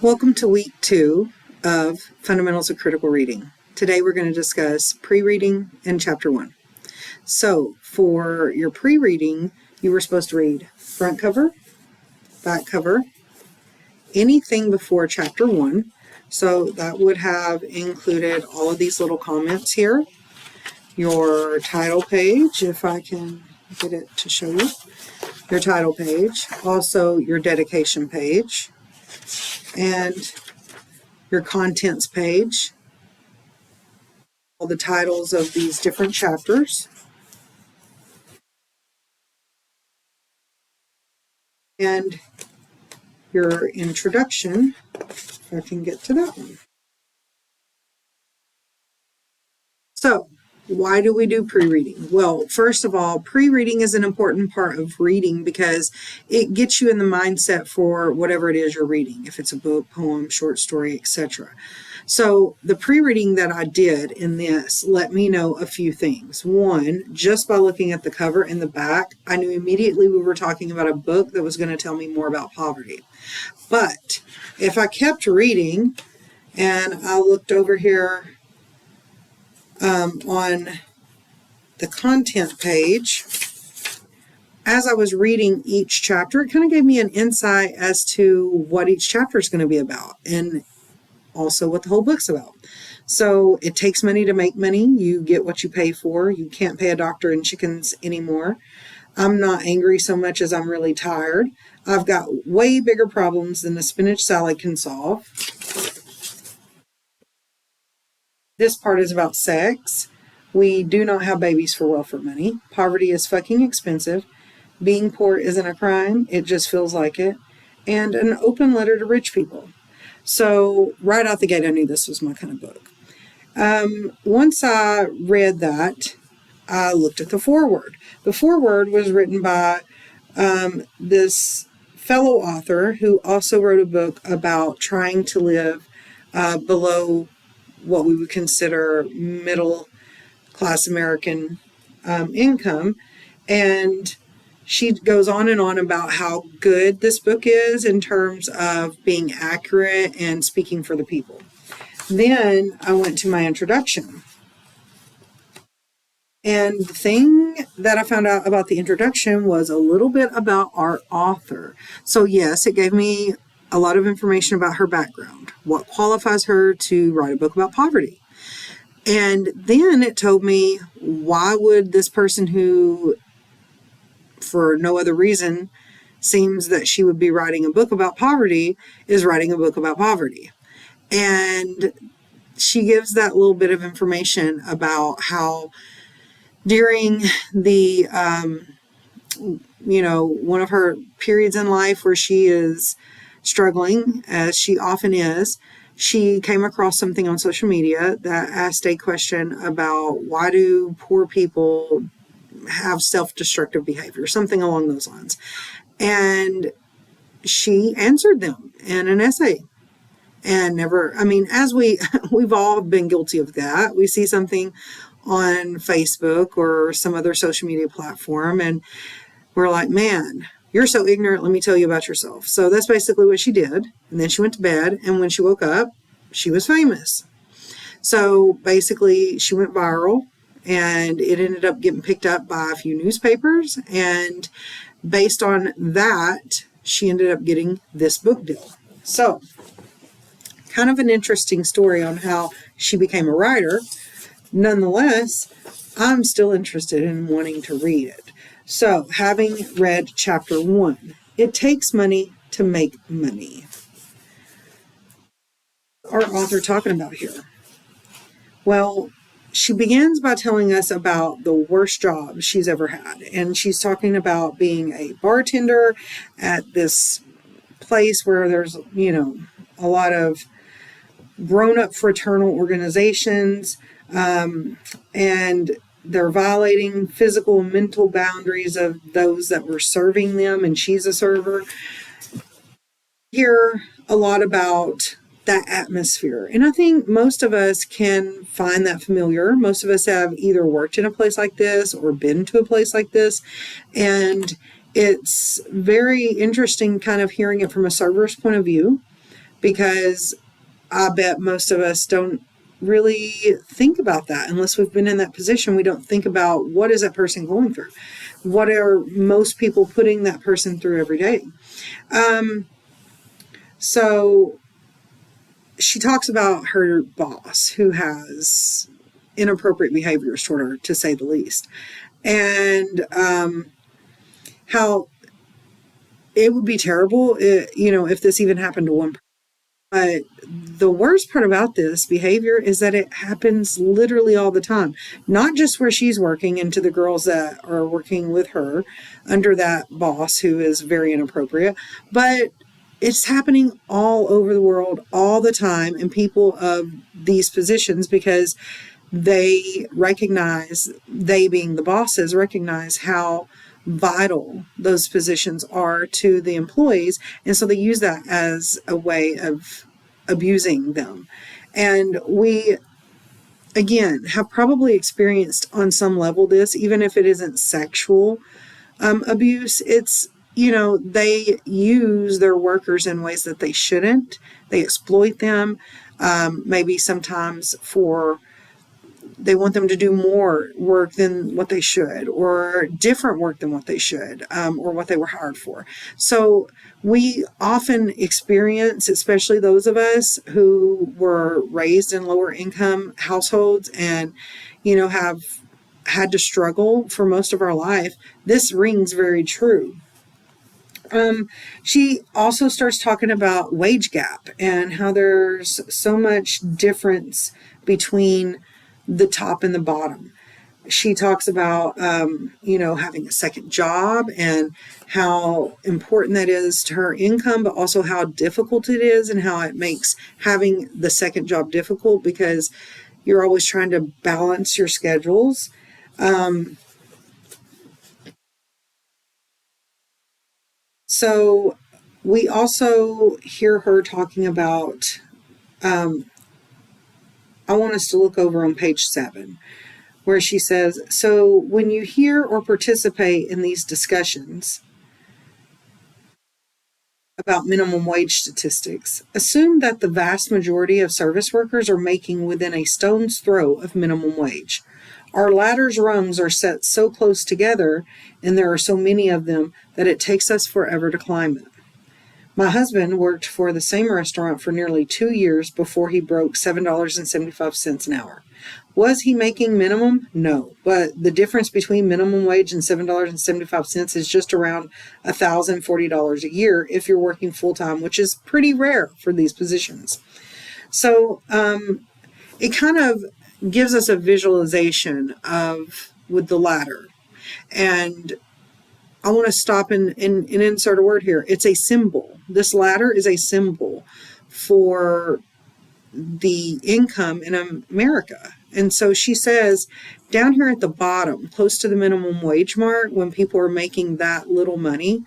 Welcome to week 2 of Fundamentals of Critical Reading. Today we're going to discuss pre-reading and chapter 1. So for your pre-reading, you were supposed to read front cover, back cover, anything before chapter 1. So that would have included all of these little comments here, your title page, if I can get it to show you, your title page, also your dedication page, and your contents page, all the titles of these different chapters, and your introduction, if I can get to that one. So, why do we do pre-reading? Well, first of all, pre-reading is an important part of reading because it gets you in the mindset for whatever it is you're reading, if it's a book, poem, short story, etc. So the pre-reading that I did in this let me know a few things. One, just by looking at the cover and the back, I knew immediately we were talking about a book that was going to tell me more about poverty. But if I kept reading and I looked over here on the content page, as I was reading each chapter, it kind of gave me an insight as to what each chapter is going to be about and also what the whole book's about. So it takes money to make money. You get what you pay for. You can't pay a doctor in chickens anymore. I'm not angry so much as I'm really tired. I've got way bigger problems than the spinach salad can solve. This part is about sex. We do not have babies for welfare money. Poverty is fucking expensive. Being poor isn't a crime. It just feels like it. And an open letter to rich people. So right out the gate, I knew this was my kind of book. Once I read that, I looked at the foreword. The foreword was written by this fellow author who also wrote a book about trying to live below what we would consider middle class American income. And she goes on and on about how good this book is in terms of being accurate and speaking for the people. Then I went to my introduction. And the thing that I found out about the introduction was a little bit about our author. So yes, it gave me a lot of information about her background, what qualifies her to write a book about poverty. And then it told me, why would this person who, for no other reason, seems that she would be writing a book about poverty, is writing a book about poverty. And she gives that little bit of information about how during the, one of her periods in life where she is struggling, as she often is, she came across something on social media that asked a question about why do poor people have self-destructive behavior, something along those lines. And she answered them in an essay. And as we've all been guilty of that. We see something on Facebook or some other social media platform and we're like, man, you're so ignorant, let me tell you about yourself. So that's basically what she did. And then she went to bed, and when she woke up, she was famous. So basically she went viral, and it ended up getting picked up by a few newspapers. And based on that, she ended up getting this book deal. So kind of an interesting story on how she became a writer. Nonetheless, I'm still interested in wanting to read it. So having read chapter 1, it takes money to make money. Our author talking about here? Well, she begins by telling us about the worst job she's ever had. And she's talking about being a bartender at this place where there's, a lot of grown-up fraternal organizations, and they're violating physical and mental boundaries of those that were serving them, and she's a server. Hear a lot about that atmosphere. And I think most of us can find that familiar. Most of us have either worked in a place like this or been to a place like this. And it's very interesting kind of hearing it from a server's point of view, because I bet most of us don't really think about that unless we've been in that position. We don't think about what is that person going through. What are most people putting that person through every day? So she talks about her boss who has inappropriate behaviors toward her, to say the least, and how it would be terrible, if this even happened to one person. But the worst part about this behavior is that it happens literally all the time, not just where she's working and to the girls that are working with her under that boss who is very inappropriate, but it's happening all over the world all the time in people of these positions, because they recognize, they being the bosses, recognize how vital those positions are to the employees. And so they use that as a way of abusing them. And we, again, have probably experienced on some level this, even if it isn't sexual abuse. It's, they use their workers in ways that they shouldn't. They exploit them, maybe sometimes they want them to do more work than what they should, or different work than what they should, or what they were hired for. So we often experience, especially those of us who were raised in lower income households and, have had to struggle for most of our life, this rings very true. She also starts talking about wage gap and how there's so much difference between the top and the bottom. She talks about, having a second job and how important that is to her income, but also how difficult it is and how it makes having the second job difficult because you're always trying to balance your schedules. So we also hear her talking about, I want us to look over on page 7, where she says, so when you hear or participate in these discussions about minimum wage statistics, assume that the vast majority of service workers are making within a stone's throw of minimum wage. Our ladder's rungs are set so close together, and there are so many of them, that it takes us forever to climb them. My husband worked for the same restaurant for nearly 2 years before he broke $7.75 an hour. Was he making minimum? No, but the difference between minimum wage and $7.75 is just around $1,040 a year if you're working full-time, which is pretty rare for these positions. So it kind of gives us a visualization with the ladder. And I want to stop and insert a word here. It's a symbol. This ladder is a symbol for the income in America. And so she says down here at the bottom, close to the minimum wage mark, when people are making that little money,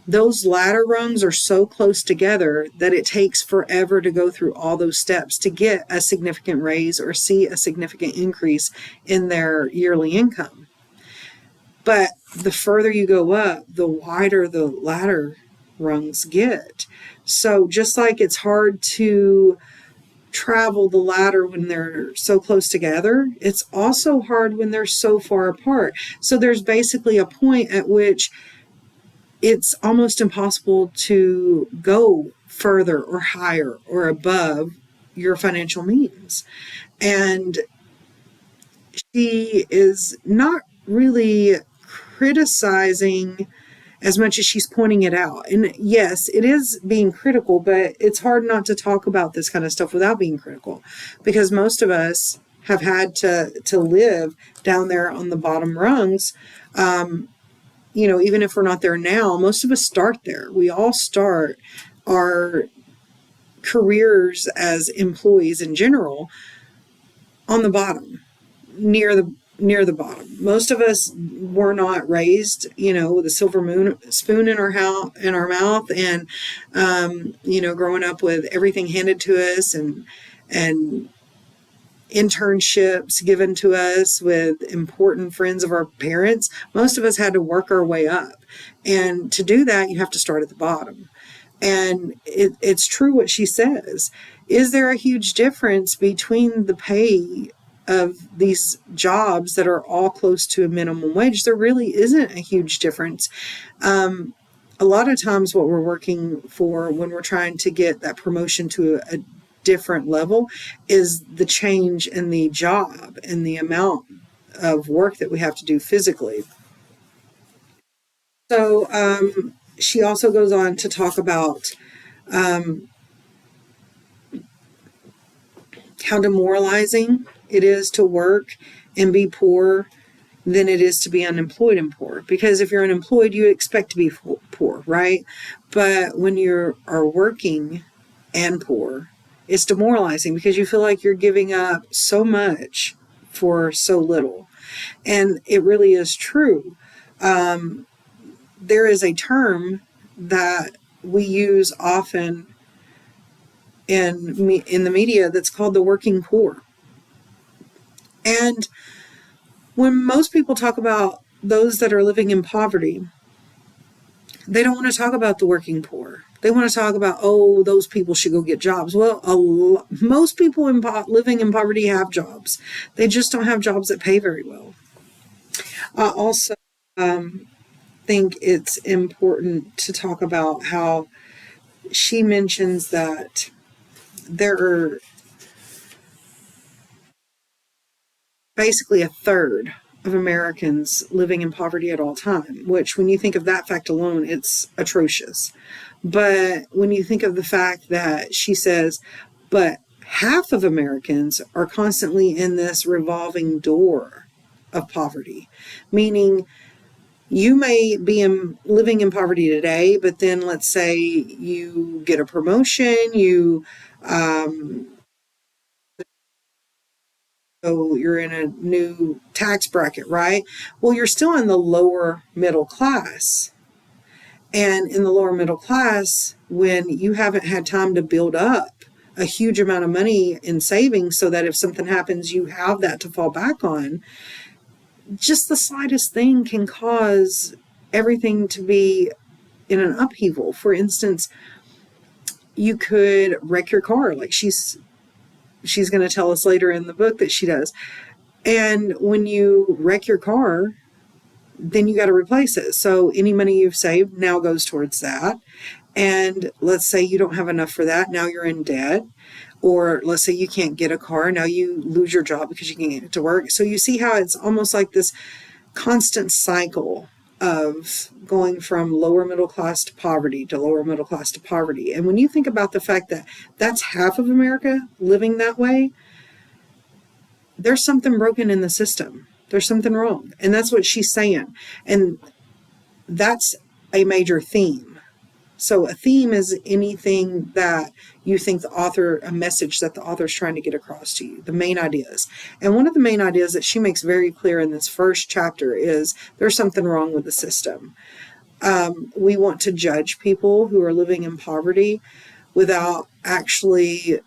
those ladder rungs are so close together that it takes forever to go through all those steps to get a significant raise or see a significant increase in their yearly income. But the further you go up, the wider the ladder rungs get. So just like it's hard to travel the ladder when they're so close together, it's also hard when they're so far apart. So there's basically a point at which it's almost impossible to go further or higher or above your financial means. And she is not really criticizing as much as she's pointing it out. And yes, it is being critical, but it's hard not to talk about this kind of stuff without being critical, because most of us have had to live down there on the bottom rungs. Even if we're not there now, most of us start there. We all start our careers as employees in general on the bottom, near the bottom. Most of us were not raised, with a silver spoon in our mouth, and growing up with everything handed to us and internships given to us with important friends of our parents. Most of us had to work our way up, and to do that, you have to start at the bottom. And it's true what she says. Is there a huge difference between the pay of these jobs that are all close to a minimum wage? There really isn't a huge difference. A lot of times, what we're working for when we're trying to get that promotion to a different level is the change in the job and the amount of work that we have to do physically. So, she also goes on to talk about how demoralizing it is to work and be poor than it is to be unemployed and poor. Because if you're unemployed, you expect to be poor, right? But when you are working and poor, it's demoralizing because you feel like you're giving up so much for so little. And it really is true. There is a term that we use often in the media that's called the working poor. And when most people talk about those that are living in poverty, they don't want to talk about the working poor. They want to talk about, oh, those people should go get jobs. Well, most people living in poverty have jobs. They just don't have jobs that pay very well. I also think it's important to talk about how she mentions that there are basically a third of Americans living in poverty at all time, which when you think of that fact alone, it's atrocious. But when you think of the fact that she says, but half of Americans are constantly in this revolving door of poverty, meaning you may be living in poverty today, but then let's say you get a promotion, so you're in a new tax bracket, right? Well, you're still in the lower middle class. And in the lower middle class, when you haven't had time to build up a huge amount of money in savings so that if something happens, you have that to fall back on, just the slightest thing can cause everything to be in an upheaval. For instance, you could wreck your car, like she's going to tell us later in the book that she does. And when you wreck your car, then you got to replace it. So any money you've saved now goes towards that. And let's say you don't have enough for that. Now you're in debt. Or let's say you can't get a car. Now you lose your job because you can't get it to work. So you see how it's almost like this constant cycle of going from lower middle class to poverty to lower middle class to poverty. And when you think about the fact that that's half of America living that way, there's something broken in the system. There's something wrong. And that's what she's saying. And that's a major theme. So a theme is anything that you think a message that the author is trying to get across to you, the main ideas. And one of the main ideas that she makes very clear in this first chapter is there's something wrong with the system. We want to judge people who are living in poverty without actually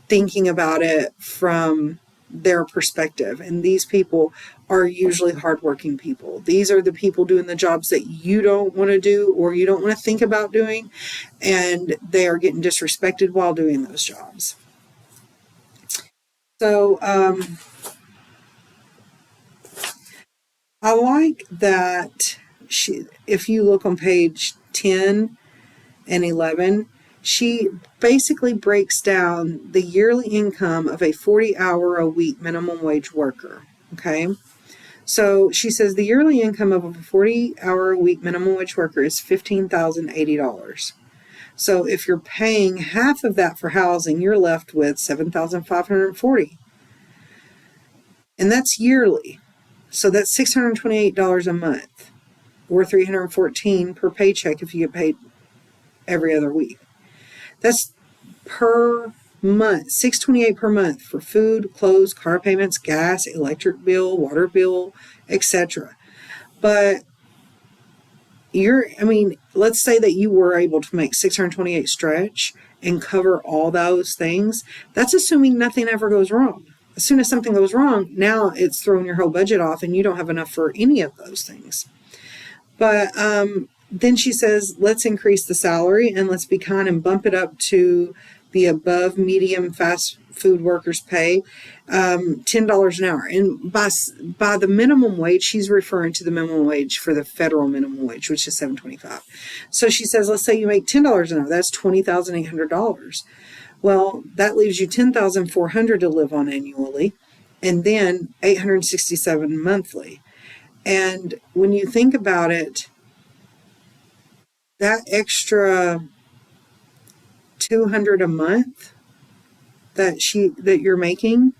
thinking about it from their perspective. And these people are usually hardworking people. These are the people doing the jobs that you don't want to do or you don't want to think about doing, and they are getting disrespected while doing those jobs. So I like that if you look on page 10 and 11, she basically breaks down the yearly income of a 40-hour-a-week minimum wage worker. Okay. So she says the yearly income of a 40-hour-a-week minimum wage worker is $15,080. So if you're paying half of that for housing, you're left with $7,540. And that's yearly. So that's $628 a month, or $314 per paycheck if you get paid every other week. That's per month, $628 per month for food, clothes, car payments, gas, electric bill, water bill, etc. But let's say that you were able to make $628 stretch and cover all those things. That's assuming nothing ever goes wrong. As soon as something goes wrong, now it's throwing your whole budget off and you don't have enough for any of those things. But then she says, let's increase the salary and let's be kind and bump it up to the above medium fast food workers pay, $10 an hour. And by the minimum wage, she's referring to the minimum wage for the federal minimum wage, which is $7.25. So she says, let's say you make $10 an hour. That's $20,800. Well, that leaves you $10,400 to live on annually, and then $867 monthly. And when you think about it, that extra $200 a month that you're making,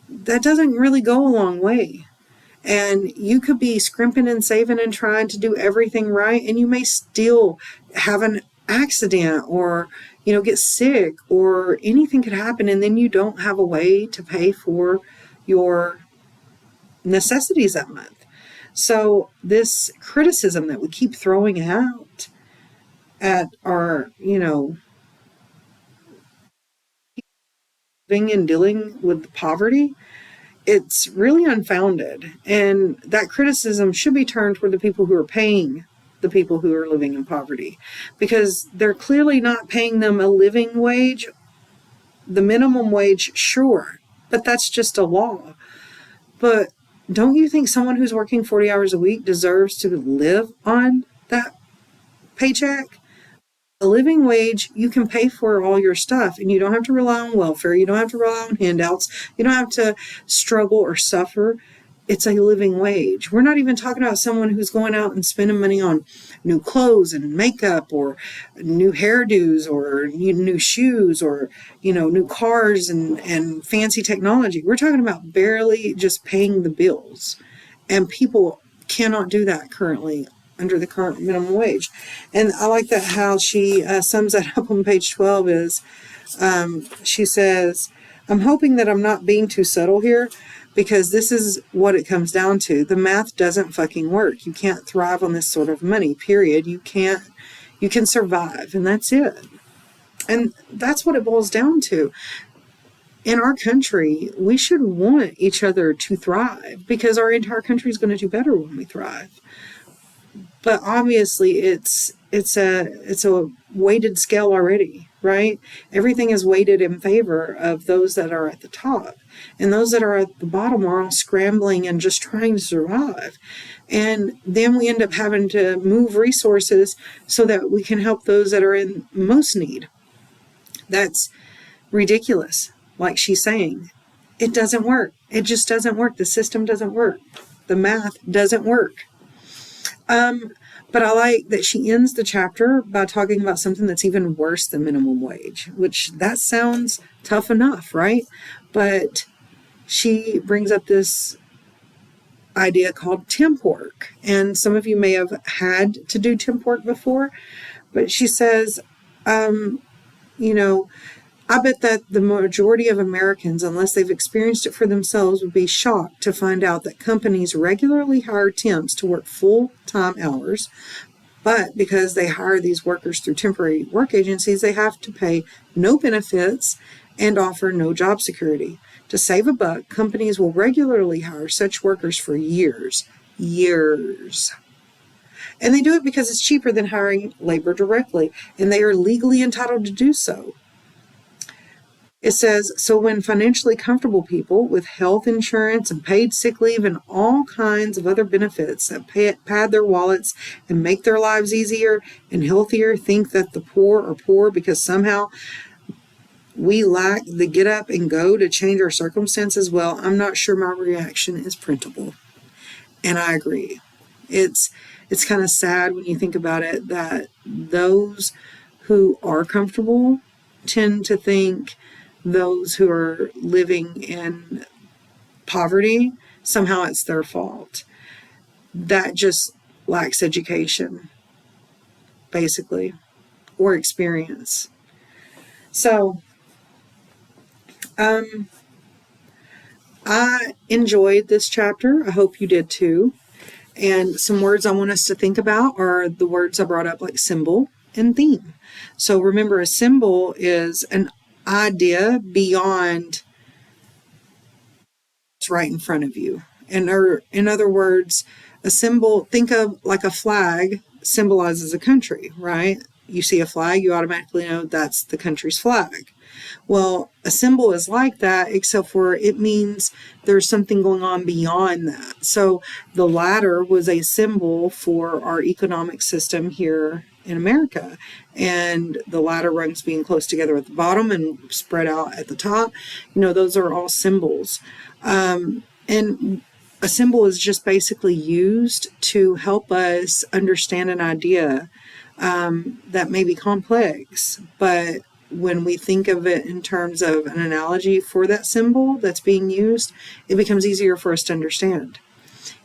that doesn't really go a long way. And you could be scrimping and saving and trying to do everything right, and you may still have an accident or get sick, or anything could happen, and then you don't have a way to pay for your necessities that month. So this criticism that we keep throwing out at our, living and dealing with poverty, it's really unfounded. And that criticism should be turned toward the people who are paying the people who are living in poverty, because they're clearly not paying them a living wage. The minimum wage, sure, but that's just a law. But don't you think someone who's working 40 hours a week deserves to live on that paycheck? A living wage, you can pay for all your stuff, and you don't have to rely on welfare. You don't have to rely on handouts. You don't have to struggle or suffer. It's a living wage. We're not even talking about someone who's going out and spending money on new clothes and makeup, or new hairdos, or new shoes, or new cars and fancy technology. We're talking about barely just paying the bills, and people cannot do that currently under the current minimum wage. And I like that how she sums that up on page 12 is, she says, I'm hoping that I'm not being too subtle here, because this is what it comes down to. The math doesn't fucking work. You can't thrive on this sort of money, period. You can survive, and that's it. And that's what it boils down to. In our country, we should want each other to thrive, because our entire country is going to do better when we thrive. But obviously it's a weighted scale already, right? Everything is weighted in favor of those that are at the top. And those that are at the bottom are all scrambling and just trying to survive. And then we end up having to move resources so that we can help those that are in most need. That's ridiculous. Like she's saying, it doesn't work. It just doesn't work. The system doesn't work. The math doesn't work. But I like that she ends the chapter by talking about something that's even worse than minimum wage, which that sounds tough enough, right? But she brings up this idea called temp work. And some of you may have had to do temp work before, but she says, I bet that the majority of Americans, unless they've experienced it for themselves, would be shocked to find out that companies regularly hire temps to work full-time hours, but because they hire these workers through temporary work agencies, they have to pay no benefits and offer no job security. To save a buck, companies will regularly hire such workers for years. And they do it because it's cheaper than hiring labor directly, and they are legally entitled to do so. It says, so when financially comfortable people with health insurance and paid sick leave and all kinds of other benefits that pad their wallets and make their lives easier and healthier think that the poor are poor because somehow we lack the get up and go to change our circumstances, well, I'm not sure my reaction is printable. And I agree. It's kind of sad when you think about it that those who are comfortable tend to think those who are living in poverty, somehow it's their fault. That just lacks education, basically, or experience. So, I enjoyed this chapter. I hope you did too. And some words I want us to think about are the words I brought up, like symbol and theme. So remember, a symbol is an idea beyond what's right in front of you. And in other words, a symbol, think of like a flag symbolizes a country, right? You see a flag, you automatically know that's the country's flag. Well, a symbol is like that, except for it means there's something going on beyond that. So the ladder was a symbol for our economic system here in America. And the ladder rungs being close together at the bottom and spread out at the top, those are all symbols. And a symbol is just basically used to help us understand an idea that may be complex, but when we think of it in terms of an analogy for that symbol that's being used, it becomes easier for us to understand.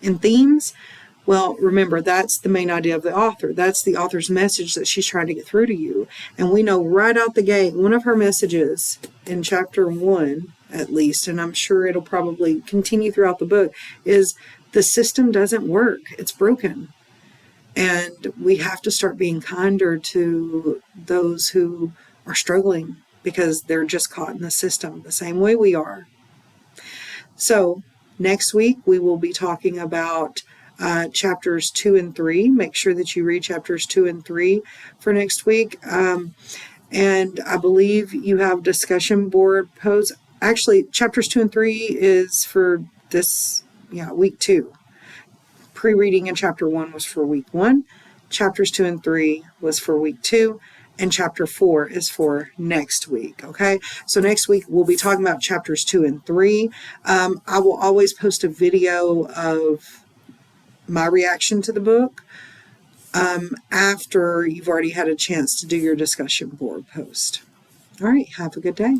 And themes, well, remember, that's the main idea of the author. That's the author's message that she's trying to get through to you. And we know right out the gate, one of her messages in chapter 1, at least, and I'm sure it'll probably continue throughout the book, is the system doesn't work. It's broken. And we have to start being kinder to those who are struggling because they're just caught in the system the same way we are. So next week we will be talking about chapters 2 and 3. Make sure that you read chapters 2 and 3 for next week. And I believe you have discussion board posts. Actually, chapters 2 and 3 is for this, week 2. Pre-reading in chapter 1 was for week 1. Chapters 2 and 3 was for week 2. And chapter 4 is for next week, okay? So next week, we'll be talking about chapters 2 and 3. I will always post a video of my reaction to the book after you've already had a chance to do your discussion board post. All right, have a good day.